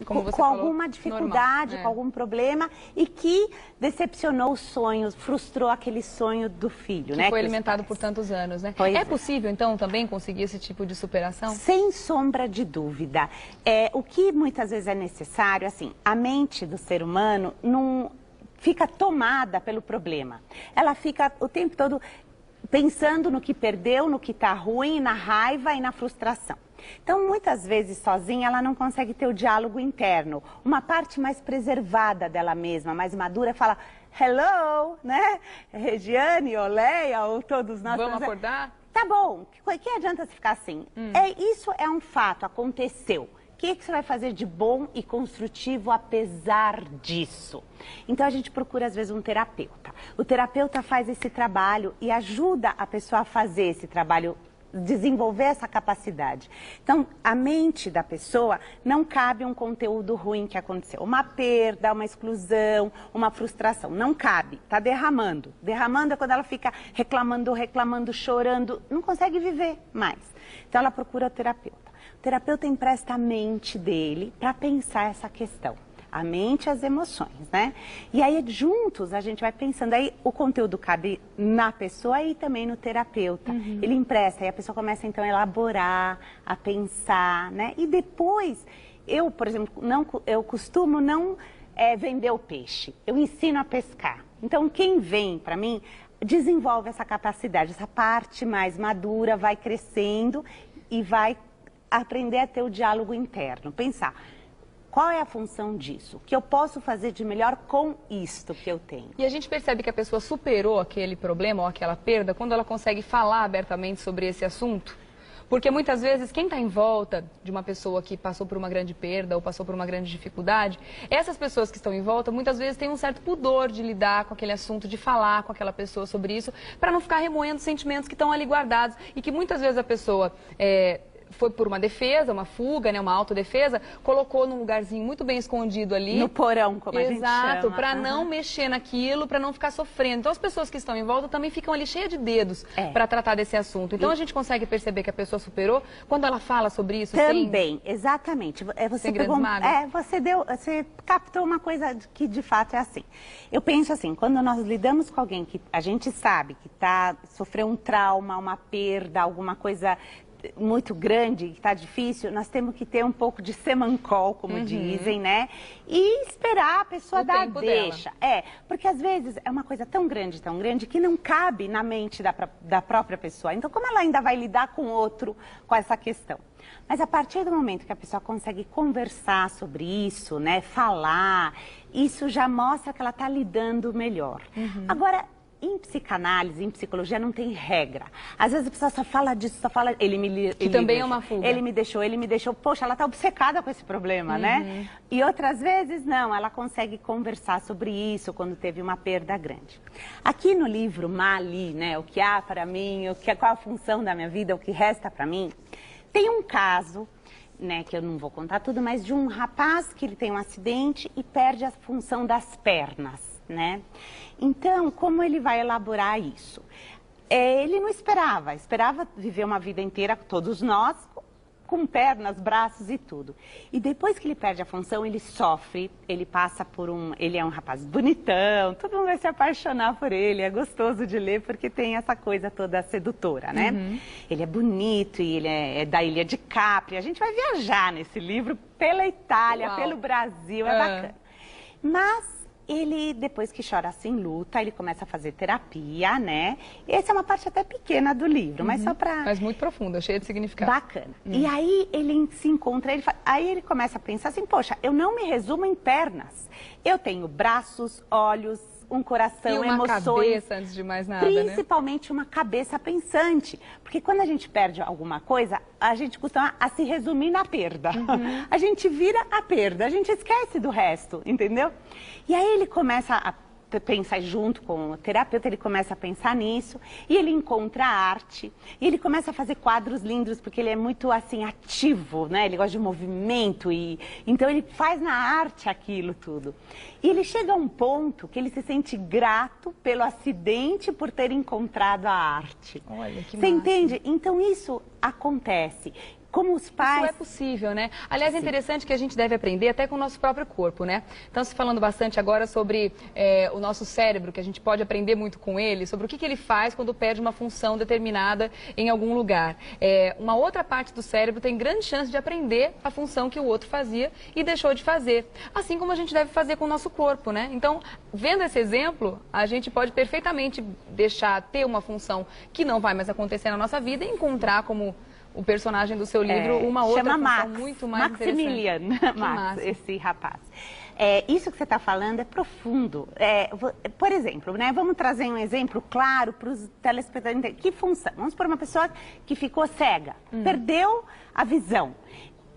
como você com falou, alguma dificuldade, normal, com algum problema e que decepcionou os sonhos, frustrou aquele sonho do filho, que né? foi que alimentado por tantos anos, né? Pois É é. possível, então, também conseguir esse tipo de superação? Sem sombra de dúvida. O que muitas vezes é necessário, assim, a mente do ser humano não fica tomada pelo problema. Ela fica o tempo todo pensando no que perdeu, no que está ruim, na raiva e na frustração. Então, muitas vezes, sozinha, ela não consegue ter o diálogo interno. Uma parte mais preservada dela mesma, mais madura, fala, hello, né? Regiane, Oleia, ou todos nós. Vamos acordar? Tá bom, que adianta você ficar assim? Isso é um fato, aconteceu. O que você vai fazer de bom e construtivo apesar disso? Então a gente procura às vezes um terapeuta. O terapeuta faz esse trabalho e ajuda a pessoa a fazer esse trabalho, desenvolver essa capacidade. Então, a mente da pessoa não cabe um conteúdo ruim que aconteceu. Uma perda, uma exclusão, uma frustração. Não cabe. Está derramando. Derramando é quando ela fica reclamando, chorando. Não consegue viver mais. Então, ela procura o terapeuta. O terapeuta empresta a mente dele para pensar essa questão. A mente e as emoções, né? E aí, juntos, a gente vai pensando. Aí, o conteúdo cabe na pessoa e também no terapeuta. Ele empresta, aí a pessoa começa, então, a elaborar, a pensar, né? E depois, eu, por exemplo, eu costumo não vender o peixe. Eu ensino a pescar. Então, quem vem para mim, desenvolve essa capacidade. Essa parte mais madura vai crescendo e vai aprender a ter o diálogo interno. Pensar. Qual é a função disso? O que eu posso fazer de melhor com isto que eu tenho? E a gente percebe que a pessoa superou aquele problema ou aquela perda quando ela consegue falar abertamente sobre esse assunto? Porque muitas vezes quem está em volta de uma pessoa que passou por uma grande perda ou passou por uma grande dificuldade, essas pessoas que estão em volta muitas vezes têm um certo pudor de lidar com aquele assunto, de falar com aquela pessoa sobre isso, para não ficar remoendo sentimentos que estão ali guardados e que muitas vezes a pessoa foi por uma defesa, uma fuga, né, uma autodefesa, colocou num lugarzinho muito bem escondido ali. No porão, como a gente chama. Exato, para não mexer naquilo, para não ficar sofrendo. Então as pessoas que estão em volta também ficam ali cheias de dedos para tratar desse assunto. Então a gente consegue perceber que a pessoa superou quando ela fala sobre isso. Também, exatamente. Você você captou uma coisa que de fato é assim. Eu penso assim, quando nós lidamos com alguém que a gente sabe que sofreu um trauma, uma perda, alguma coisa muito grande, que está difícil, nós temos que ter um pouco de semancol, como dizem, né? E esperar a pessoa dar a deixa. Porque às vezes é uma coisa tão grande, que não cabe na mente da própria pessoa. Então, como ela ainda vai lidar com outro, com essa questão? Mas a partir do momento que a pessoa consegue conversar sobre isso, né? Falar, isso já mostra que ela está lidando melhor. Agora, em psicanálise, em psicologia, não tem regra. Às vezes a pessoa só fala disso, só fala... Que também é uma fuga. Ele me deixou. Poxa, ela está obcecada com esse problema, né? E outras vezes, não, ela consegue conversar sobre isso quando teve uma perda grande. Aqui no livro Mali, né, o que há para mim, qual a função da minha vida, o que resta para mim, tem um caso, né, que eu não vou contar tudo, mas de um rapaz que ele tem um acidente e perde a função das pernas, né? Então, como ele vai elaborar isso? Ele não esperava viver uma vida inteira, todos nós, com pernas, braços e tudo. E depois que ele perde a função, ele sofre, ele passa por ele é um rapaz bonitão, todo mundo vai se apaixonar por ele, é gostoso de ler porque tem essa coisa toda sedutora, né? Ele é bonito e ele é da Ilha de Capri, a gente vai viajar nesse livro pela Itália, pelo Brasil, é bacana. Mas ele, depois que chora assim, luta, ele começa a fazer terapia, né? Essa é uma parte até pequena do livro, mas só pra... Mas muito profunda, cheia de significado. Bacana. E aí ele se encontra, aí ele começa a pensar assim, poxa, eu não me resumo em pernas. Eu tenho braços, olhos, um coração, e uma emoções. Cabeça, antes de mais nada, principalmente uma cabeça pensante. Porque quando a gente perde alguma coisa, a gente costuma se resumir na perda. A gente vira a perda, a gente esquece do resto, entendeu? E aí ele começa a pensar junto com o terapeuta, ele começa a pensar nisso, e ele encontra a arte, e ele começa a fazer quadros lindos, porque ele é muito, assim, ativo, né? Ele gosta de movimento, então ele faz na arte aquilo tudo. E ele chega a um ponto que ele se sente grato pelo acidente, por ter encontrado a arte. Olha, que Você entende? Então isso acontece. como os pais... Isso é possível, né? Aliás, é interessante que a gente deve aprender até com o nosso próprio corpo, né? Então, se falando bastante agora sobre o nosso cérebro, que a gente pode aprender muito com ele, sobre o que ele faz quando perde uma função determinada em algum lugar. Uma outra parte do cérebro tem grande chance de aprender a função que o outro fazia e deixou de fazer. Assim como a gente deve fazer com o nosso corpo, né? Então, vendo esse exemplo, a gente pode perfeitamente deixar ter uma função que não vai mais acontecer na nossa vida e encontrar como... o personagem do seu livro, uma outra função muito mais Maximilian interessante. Max, esse rapaz. Isso que você está falando é profundo. Por exemplo, né, vamos trazer um exemplo claro para os telespectadores. Que função? Vamos por uma pessoa que ficou cega, perdeu a visão.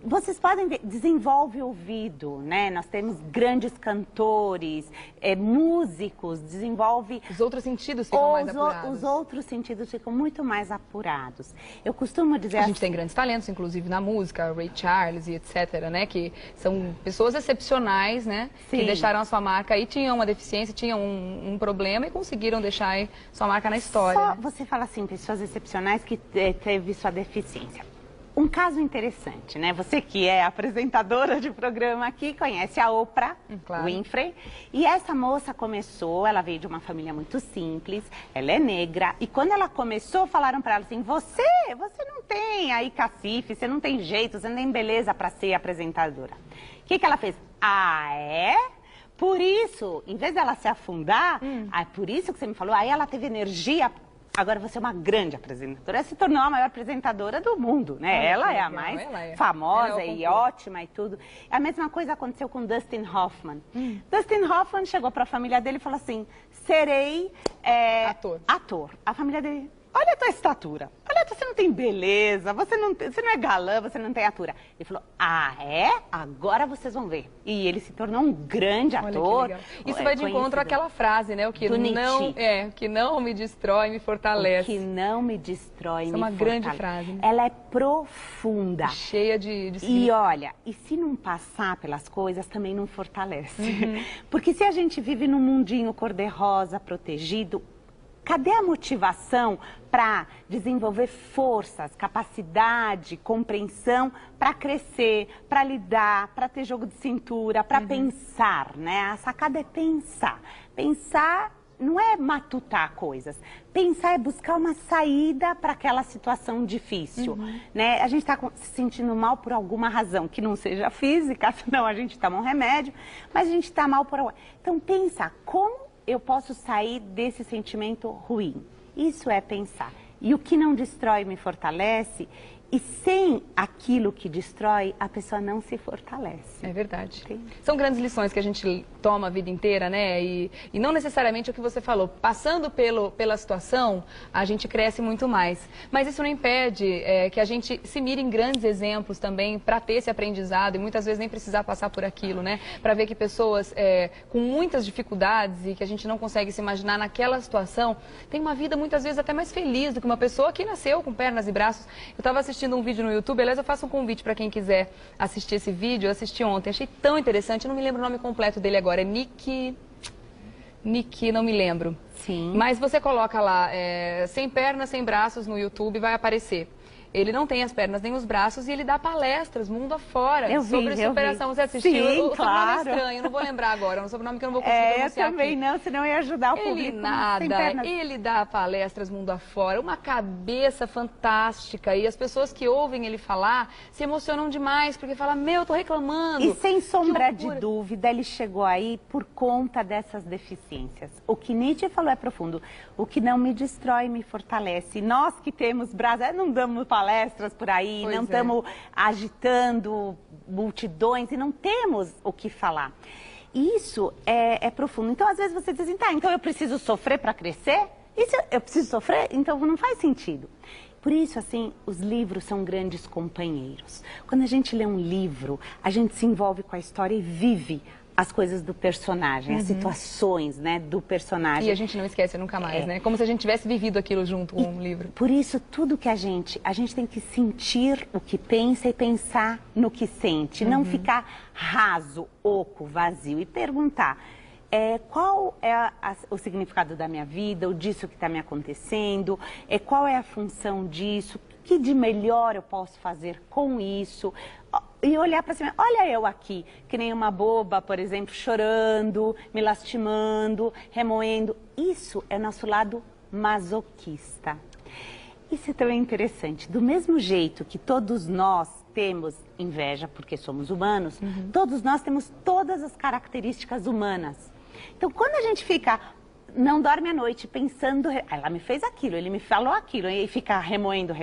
Vocês podem ver, desenvolve o ouvido, né? Nós temos grandes cantores, músicos, desenvolve... Os outros sentidos ficam mais apurados. Os outros sentidos ficam muito mais apurados. Eu costumo dizer... A gente tem grandes talentos, inclusive na música, Ray Charles e etc, né? Que são pessoas excepcionais, né? Sim. Que deixaram a sua marca e tinham uma deficiência, tinham um problema e conseguiram deixar aí sua marca na história. Só né? Você fala assim, pessoas excepcionais que teve sua deficiência. Um caso interessante, né? Você que é apresentadora de programa aqui, conhece a Oprah Winfrey. E essa moça começou, ela veio de uma família muito simples, ela é negra. E quando ela começou, falaram para ela assim, você não tem aí cacife, você não tem jeito, você não tem beleza para ser apresentadora. O que ela fez? Ah, é? Por isso, em vez dela se afundar, por isso que você me falou, aí ela teve energia... Agora você é uma grande apresentadora. Ela se tornou a maior apresentadora do mundo, né? Ela é a mais famosa e ótima e tudo. A mesma coisa aconteceu com Dustin Hoffman. Dustin Hoffman chegou para a família dele e falou assim, serei ator. A família dele, olha a tua estatura. Olha, você não tem beleza, você não é galã, você não tem atura. Ele falou, ah, é? Agora vocês vão ver. E ele se tornou um grande ator. Isso vai de encontro àquela frase, né? O que não me destrói, me fortalece. O que não me destrói, me fortalece. Isso é uma grande frase. Né? Ela é profunda. Cheia de E olha, e se não passar pelas coisas, também não fortalece. Porque se a gente vive num mundinho cor-de-rosa, protegido, cadê a motivação para desenvolver forças, capacidade, compreensão para crescer, para lidar, para ter jogo de cintura, para pensar, né? A sacada é pensar. Pensar não é matutar coisas. Pensar é buscar uma saída para aquela situação difícil, né? A gente está se sentindo mal por alguma razão, que não seja física, senão a gente toma um remédio, mas a gente está mal por alguma... Então, pensa, como eu posso sair desse sentimento ruim? Isso é pensar. E o que não destrói me fortalece. E sem aquilo que destrói, a pessoa não se fortalece. É verdade. São grandes lições que a gente toma a vida inteira, né? E não necessariamente o que você falou. Passando pela situação, a gente cresce muito mais. Mas isso não impede que a gente se mire em grandes exemplos também para ter esse aprendizado e muitas vezes nem precisar passar por aquilo, né? Para ver que pessoas com muitas dificuldades e que a gente não consegue se imaginar naquela situação, tem uma vida muitas vezes até mais feliz do que uma pessoa que nasceu com pernas e braços. Eu estava assistindo um vídeo no YouTube, aliás, eu faço um convite para quem quiser assistir esse vídeo, eu assisti ontem, achei tão interessante, eu não me lembro o nome completo dele agora, é Nick, não me lembro. Sim. Mas você coloca lá, sem pernas, sem braços no YouTube, vai aparecer. Ele não tem as pernas nem os braços e ele dá palestras mundo afora sobre superação. Você assistiu? Sim, o sobrenome é estranho, eu não vou lembrar agora, é um sobrenome que eu não vou conseguir pronunciar eu também aqui. não, senão ia ajudar o público. Ele dá palestras mundo afora, uma cabeça fantástica e as pessoas que ouvem ele falar se emocionam demais, porque falam, meu, eu tô reclamando. E sem sombra de dúvida, ele chegou aí por conta dessas deficiências. O que Nietzsche falou é profundo, o que não me destrói me fortalece. Nós que temos braços, não damos palestras por aí, não estamos agitando multidões e não temos o que falar. Isso é profundo. Então, às vezes você diz assim, tá, então eu preciso sofrer para crescer? E se eu preciso sofrer? Então não faz sentido. Por isso, assim, os livros são grandes companheiros. Quando a gente lê um livro, a gente se envolve com a história e vive as coisas do personagem, as situações, né, do personagem. E a gente não esquece nunca mais, né? Como se a gente tivesse vivido aquilo junto com o livro. Por isso, tudo que a gente tem que sentir o que pensa e pensar no que sente. Não ficar raso, oco, vazio. E perguntar, qual é o significado da minha vida, ou disso que está me acontecendo, qual é a função disso, que de melhor eu posso fazer com isso? E olhar para cima, olha eu aqui, que nem uma boba, por exemplo, chorando, me lastimando, remoendo. Isso é nosso lado masoquista. Isso é também interessante. Do mesmo jeito que todos nós temos inveja, porque somos humanos, todos nós temos todas as características humanas. Então, quando a gente fica, não dorme à noite pensando, ela me fez aquilo, ele me falou aquilo, e fica remoendo,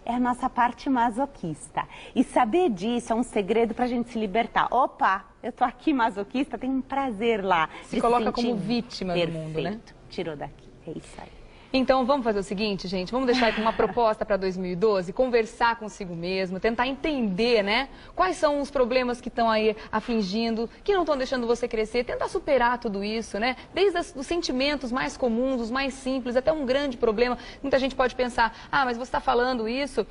é a nossa parte masoquista. E saber disso é um segredo para a gente se libertar. Opa, eu tô aqui masoquista, tem um prazer lá. Se coloca como vítima do mundo, né? Tirou daqui, é isso aí. Então, vamos fazer o seguinte, gente, vamos deixar aqui uma proposta para 2012, conversar consigo mesmo, tentar entender, né, quais são os problemas que estão aí afligindo, que não estão deixando você crescer, tentar superar tudo isso, né, desde os sentimentos mais comuns, os mais simples, até um grande problema. Muita gente pode pensar, mas você está falando isso,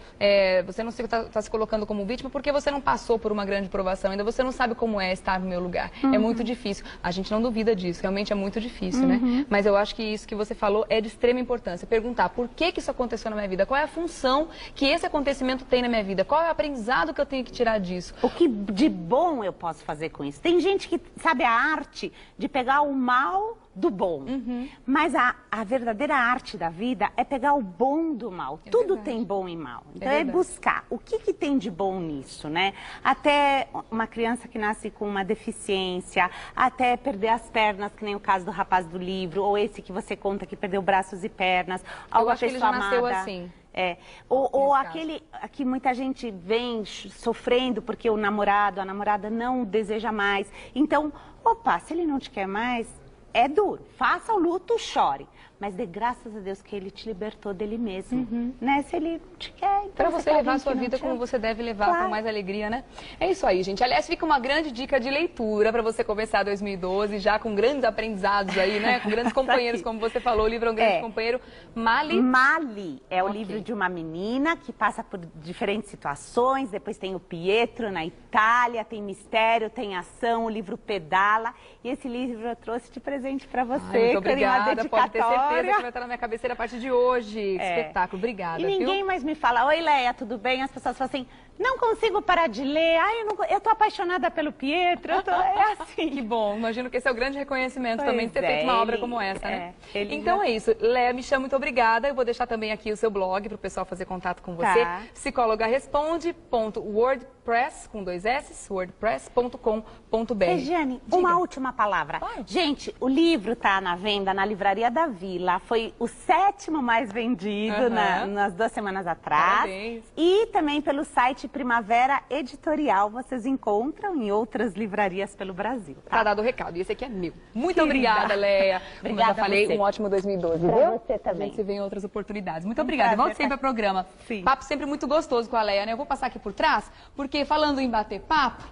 você não está se colocando como vítima porque você não passou por uma grande provação, ainda você não sabe como é estar no meu lugar. É muito difícil. A gente não duvida disso, realmente é muito difícil, né, mas eu acho que isso que você falou é de extrema importância. Perguntar por que isso aconteceu na minha vida, qual é a função que esse acontecimento tem na minha vida, qual é o aprendizado que eu tenho que tirar disso. O que de bom eu posso fazer com isso? Tem gente que sabe a arte de pegar o mal do bom, mas a verdadeira arte da vida é pegar o bom do mal. Tudo tem bom e mal. Então é buscar o que tem de bom nisso, né? Até uma criança que nasce com uma deficiência, até perder as pernas, que nem o caso do rapaz do livro, ou esse que você conta que perdeu braços e pernas. Eu acho que ele já nasceu assim. Ou aquele que muita gente vem sofrendo porque o namorado, a namorada não o deseja mais. Então, opa, se ele não te quer mais, é duro. Faça o luto, chore. Mas dê graças a Deus que ele te libertou dele mesmo, né? Se ele te quer, então para você levar a sua vida como você deve levar, com mais alegria, né? É isso aí, gente. Aliás, fica uma grande dica de leitura para você começar 2012 já com grandes aprendizados aí, né? Com grandes companheiros, como você falou. O livro é um grande companheiro. Mali é o livro de uma menina que passa por diferentes situações. Depois tem o Pietro na Itália, tem mistério, tem ação, o livro Pedala. E esse livro eu trouxe de presente para você. Muito obrigada, pode ter certeza que vai estar na minha cabeceira a partir de hoje. Espetáculo, obrigada. E ninguém mais me fala, oi Leia, tudo bem? As pessoas falam assim, não consigo parar de ler, eu tô apaixonada pelo Pietro, é assim. Que bom, imagino que esse é o grande reconhecimento também de ter feito uma obra como essa, né? Então é isso, Leia Michel, muito obrigada. Eu vou deixar também aqui o seu blog para o pessoal fazer contato com você. psicologaresponde.wordpress, com 2 S, wordpress.com.br. Regiane, uma última palavra. Gente, o livro tá na venda na Livraria da Vila, foi o 7º mais vendido nas 2 semanas atrás. Parabéns. E também pelo site Primavera Editorial, vocês encontram em outras livrarias pelo Brasil. Tá dado o recado, e esse aqui é meu. Muito obrigada, Leia. Como eu já falei, um ótimo 2012. Pra você também. A gente se vê em outras oportunidades. Muito obrigada. Volte sempre ao programa. Sim. Papo sempre muito gostoso com a Leia, né? Eu vou passar aqui por trás, porque falando em bater papo,